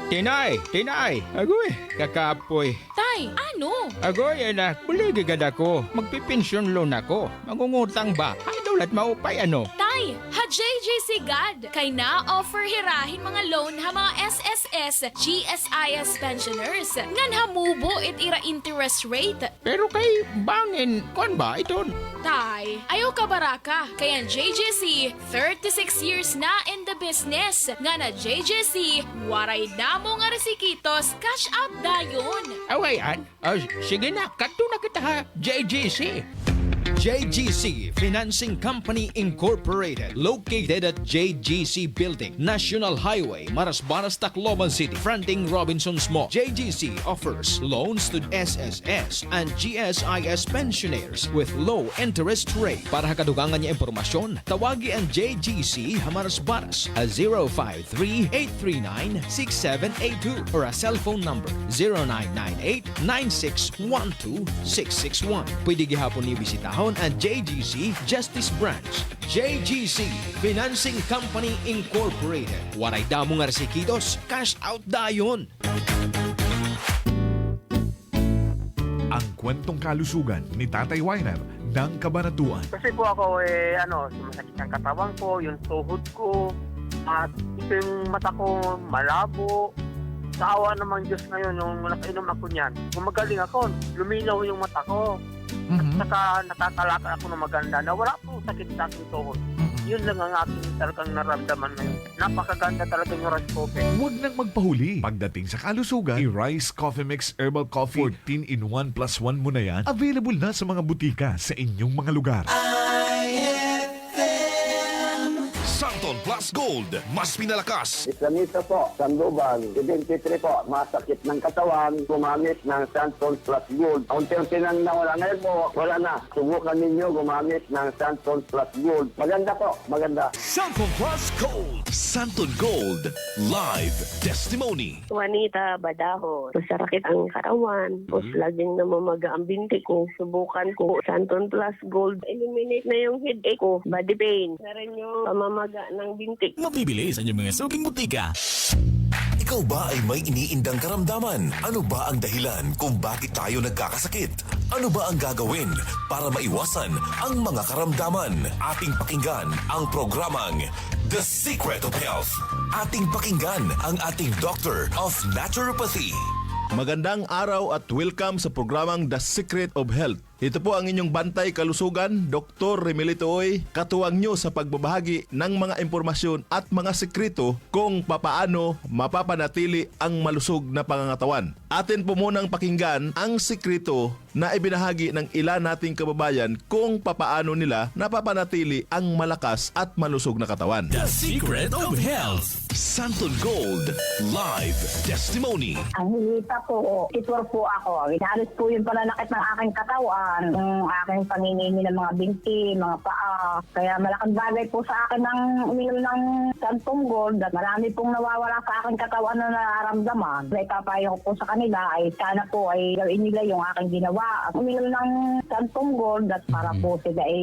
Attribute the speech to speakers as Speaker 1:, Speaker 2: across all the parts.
Speaker 1: Tinay! Agoy, kakapoy.
Speaker 2: Tay, ano?
Speaker 1: Agoy, anak, buligigad ako. Magpipensyon loan ako. Mangungutang ba? Ay, daulat maupay ano?
Speaker 2: Tay, ha JJC God. Kay na offer hirahin mga loan ha mga SSS, GSIS pensioners. Ngan hamubo it ira interest rate.
Speaker 1: Pero kay bangin, kon ba iton?
Speaker 2: Tay, ayaw ka baraka. Kaya ang JJC, 36 years na in the business. Nga na JJC, waray na mo nga resikitos, cash out dayon.
Speaker 1: Awayan? Sige na, kato na kita ha, JGC. JGC Financing Company Incorporated, located at JGC Building, National Highway, Marasbaras, Tacloban City, fronting Robinson's Mall. JGC offers loans to SSS and GSIS pensioners with low interest rate. Para kadugangan niya impormasyon, tawagi ang JGC Marasbaras at 053-839-6782 or a cellphone number 0998-9612-661. Pwede gihapon ni bisitahon ang JGC Justice Branch. JGC Financing Company Incorporated. Waray damo nga resikidos, cash out dayon.
Speaker 3: Ang kwentong kalusugan ni Tatay Weiner ng Kabanatuan.
Speaker 4: Kasi po ako sumasakit ang katawan ko, yung tuhod ko, at ito yung mata ko malabo. Sa awa naman Diyos ngayon, nung nakainom ako niyan, gumagaling ako, luminaw yung mata ko. At saka nakakalakad ako na maganda na wala pong sakit sa aking tuhod. Yun lang ang aking talagang naramdaman ngayon. Napakaganda talaga yung rice coffee.
Speaker 3: Huwag nang magpahuli. Pagdating sa kalusugan, i-Rice Coffee Mix Herbal Coffee 14 in 1 plus 1 mo na yan. Available na sa mga butika sa inyong mga lugar.
Speaker 5: Santon Plus Gold, mas pinalakas.
Speaker 6: Islamita po, Sandoval, 73 po, masakit ng katawan, gumamit ng Santon Plus Gold. Unti-unti nang nawala. Ngayon po, wala na. Subukan ninyo gumamit ng Santon Plus Gold. Maganda po, maganda.
Speaker 5: Santon Plus Gold. Santon Gold. Live Testimony.
Speaker 7: Juanita Badaho. Masakit ang katawan. Tapos laging namamaga ang binti ko. Subukan ko Santon Plus Gold. Eliminate na yung headache ko. Body pain. Meron yung pamamaga ng binti.
Speaker 5: Mabibili sa inyong mga suking butika. Ikaw ba ay may iniindang karamdaman? Ano ba ang dahilan kung bakit tayo nagkakasakit? Ano ba ang gagawin para maiwasan ang mga karamdaman? Ating pakinggan ang programang The Secret of Health. Ating pakinggan ang ating Doctor of Naturopathy.
Speaker 8: Magandang araw at welcome sa programang The Secret of Health. Ito po ang inyong bantay kalusugan, Dr. Remelito Oy, katuwang nyo sa pagbabahagi ng mga impormasyon at mga sekreto kung papaano mapapanatili ang malusog na pangangatawan. Atin po munang pakinggan ang sekreto na ibinahagi ng ilan nating kababayan kung papaano nila napapanatili ang malakas at malusog na katawan.
Speaker 5: The Secret of Health. Santon Gold. Live Testimony.
Speaker 9: Ang hinita po, titwar po ako. Inalis po yung pananakit ng aking katawan, ng aking paninimi ng mga binti, mga paa. Kaya malaking bagay po sa akin ng uminom ng Santong Gold at marami pong nawawala sa aking katawan na nararamdaman. Kaya ipapayo ko po sa kanila ay sana po ay gawin nila yung aking ginawa. At uminom ng Santong Gold at para po sila ay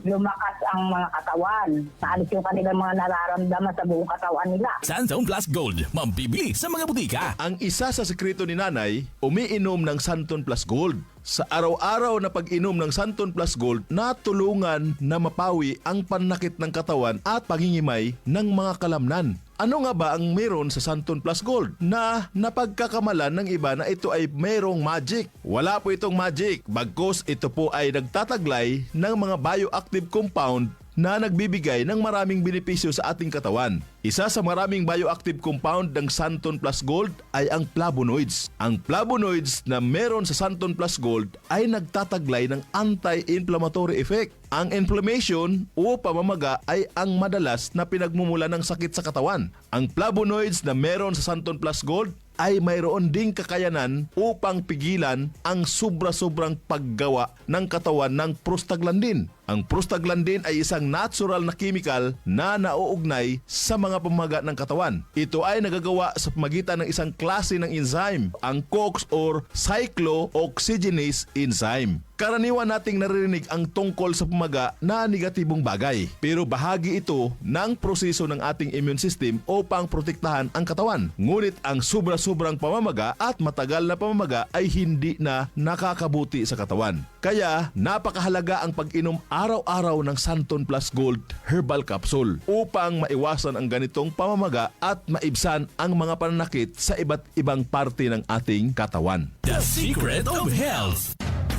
Speaker 9: lumakas ang mga katawan. Naalis yung kanilang mga nararamdaman sa buong katawan nila.
Speaker 5: Santon Plus Gold. Mambibili sa mga butika.
Speaker 8: Ang isa sa sekreto ni Nanay, umiinom ng Santon Plus Gold. Sa araw-araw na pag-inom ng Santon Plus Gold, natulungan na mapawi ang pananakit ng katawan at pangingimay ng mga kalamnan. Ano nga ba ang meron sa Santon Plus Gold na napagkakamalan ng iba na ito ay merong magic? Wala po itong magic, bagkus ito po ay nagtataglay ng mga bioactive compound na nagbibigay ng maraming benepisyo sa ating katawan. Isa sa maraming bioactive compound ng Santon Plus Gold ay ang flavonoids. Ang flavonoids na meron sa Santon Plus Gold ay nagtataglay ng anti-inflammatory effect. Ang inflammation o pamamaga ay ang madalas na pinagmumula ng sakit sa katawan. Ang flavonoids na meron sa Santon Plus Gold ay mayroon ding kakayanan upang pigilan ang sobra-sobrang paggawa ng katawan ng prostaglandin. Ang prostaglandin ay isang natural na chemical na nauugnay sa mga pamamaga ng katawan. Ito ay nagagawa sa pamagitan ng isang klase ng enzyme, ang COX or cyclooxygenase enzyme. Karaniwan nating naririnig ang tungkol sa pamaga na negatibong bagay, pero bahagi ito ng proseso ng ating immune system upang protektahan ang katawan. Ngunit ang sobra-sobrang pamamaga at matagal na pamamaga ay hindi na nakakabuti sa katawan. Kaya napakahalaga ang pag-inom araw-araw ng Santon Plus Gold Herbal Capsule upang maiwasan ang ganitong pamamaga at maibsan ang mga pananakit sa iba't ibang parte ng ating katawan.
Speaker 5: The Secret of Health.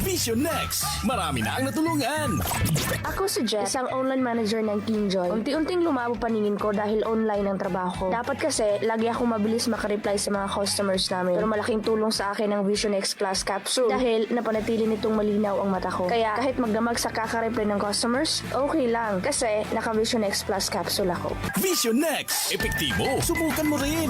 Speaker 5: Vision Next. Marami na ang natulungan.
Speaker 10: Ako si Jess, isang online manager ng Team Joy. Unti-unting lumabo paningin ko dahil online ang trabaho ko. Dapat kasi, lagi akong mabilis makareply sa mga customers namin. Pero malaking tulong sa akin ang Vision X Plus Capsule dahil napanatili nitong malinaw ang mata ko. Kaya kahit magdamag sa kakareply ng customers, okay lang kasi naka Vision X Plus Capsule ako.
Speaker 5: Vision Next. Epektibo. Subukan mo rin.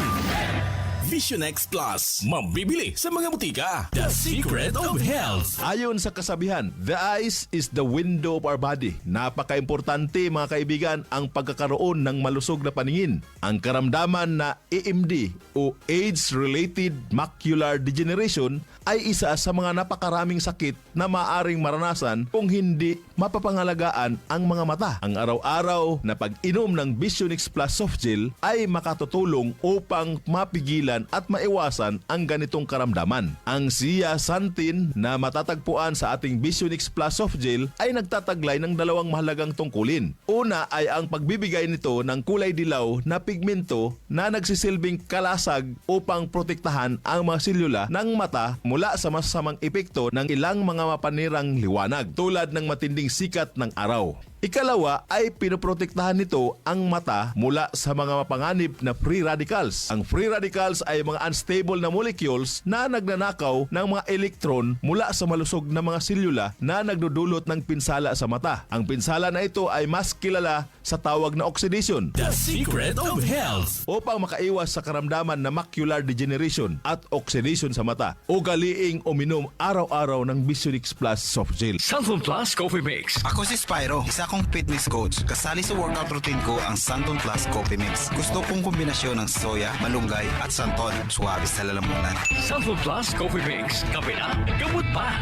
Speaker 5: Vision X Plus. Mabibili sa mga butika. The Secret of Health.
Speaker 8: Ayon sa kasabihan, the eyes is the window of our body. Napaka-importante mga kaibigan ang pagkakaroon ng malusog na paningin. Ang karamdaman na AMD o Age-Related Macular Degeneration ay isa sa mga napakaraming sakit na maaring maranasan kung hindi mapapangalagaan ang mga mata. Ang araw-araw na pag-inom ng Vision X Plus Soft Gel ay makatutulong upang mapigilan at maiwasan ang ganitong karamdaman. Ang zeaxanthin na matatagpuan sa ating Vision X Plus Soft Gel ay nagtataglay ng dalawang mahalagang tungkulin. Una ay ang pagbibigay nito ng kulay dilaw na pigmento na nagsisilbing kalasag upang protektahan ang mga selula ng mata mula sa masasamang epekto ng ilang mga mapanirang liwanag tulad ng matinding sikat ng araw. Ikalawa ay pinoprotektahan nito ang mata mula sa mga mapanganib na free radicals. Ang free radicals ay mga unstable na molecules na nagnanakaw ng mga elektron mula sa malusog na mga selula na nagdudulot ng pinsala sa mata. Ang pinsala na ito ay mas kilala sa tawag na oxidation.
Speaker 5: The Secret of Health.
Speaker 8: Upang makaiwas sa karamdaman na macular degeneration at oxidation sa mata, ugaliing uminom araw-araw ng Vision X Plus Soft Gel.
Speaker 11: Santon Plus Coffee Mix.
Speaker 12: Ako si Spyro, isa akong fitness coach. Kasali sa workout routine ko ang Santon Plus Coffee Mix. Gusto kong kombinasyon ng soya, malunggay at santon. Suwabe sa lalamunan.
Speaker 11: Santon Plus Coffee Mix. Kape na, gamot pa.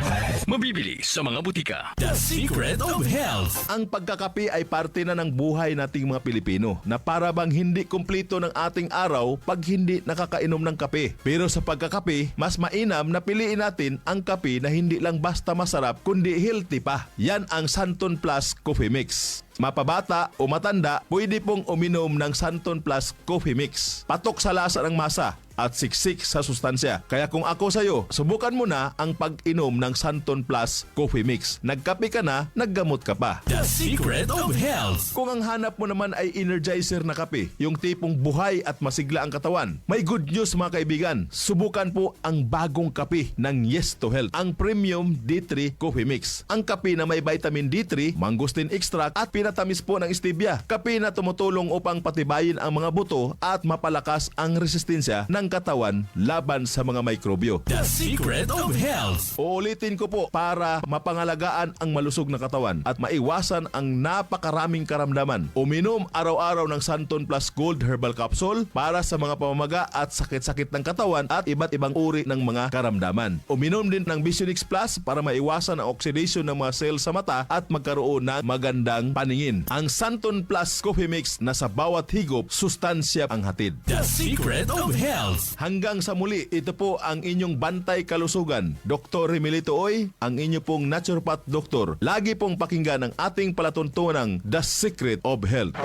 Speaker 11: Mabibili sa mga butika.
Speaker 5: The Secret of Health.
Speaker 8: Ang pagkakape ay parte na ng buhay nating mga Pilipino na para bang hindi kumpleto ng ating araw pag hindi nakakainom ng kape. Pero sa pagkakape, mas mainam na piliin natin ang kape na hindi lang basta masarap kundi healthy pa. Yan ang Santon Plus Coffee Mix. Mapabata o matanda, pwede pong uminom ng Santon Plus Coffee Mix. Patok sa lasa ng masa at siksik sa sustansya. Kaya kung ako sa'yo, subukan mo na ang pag-inom ng Santon Plus Coffee Mix. Nagkape ka na, naggamot ka pa.
Speaker 5: The Secret of Health.
Speaker 8: Kung ang hanap mo naman ay energizer na kape, yung tipong buhay at masigla ang katawan, may good news mga kaibigan. Subukan po ang bagong kape ng Yes to Health, ang Premium D3 Coffee Mix. Ang kape na may vitamin D3, mangosteen extract at pinatamis po ng stevia. Kape na tumutulong upang patibayin ang mga buto at mapalakas ang resistensya ng katawan laban sa mga mikrobyo.
Speaker 5: The Secret of Health.
Speaker 8: Uulitin ko po para mapangalagaan ang malusog na katawan at maiwasan ang napakaraming karamdaman. Uminom araw-araw ng Santon Plus Gold Herbal Capsule para sa mga pamamaga at sakit-sakit ng katawan at iba't ibang uri ng mga karamdaman. Uminom din ng Vision X Plus para maiwasan ang oxidation ng mga cells sa mata at magkaroon ng magandang paningin. Ang Santon Plus Coffee Mix na sa bawat higop, sustansya ang hatid.
Speaker 5: The Secret of Health.
Speaker 8: Hanggang sa muli, ito po ang inyong bantay kalusugan. Dr. Remilito Oy, ang inyo pong naturopath doktor. Lagi pong pakinggan ang ating palatuntunang The Secret of Health.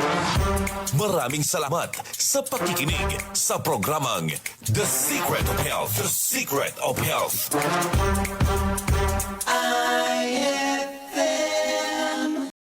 Speaker 5: Maraming salamat sa pakikinig sa programang The Secret of Health. The Secret of Health.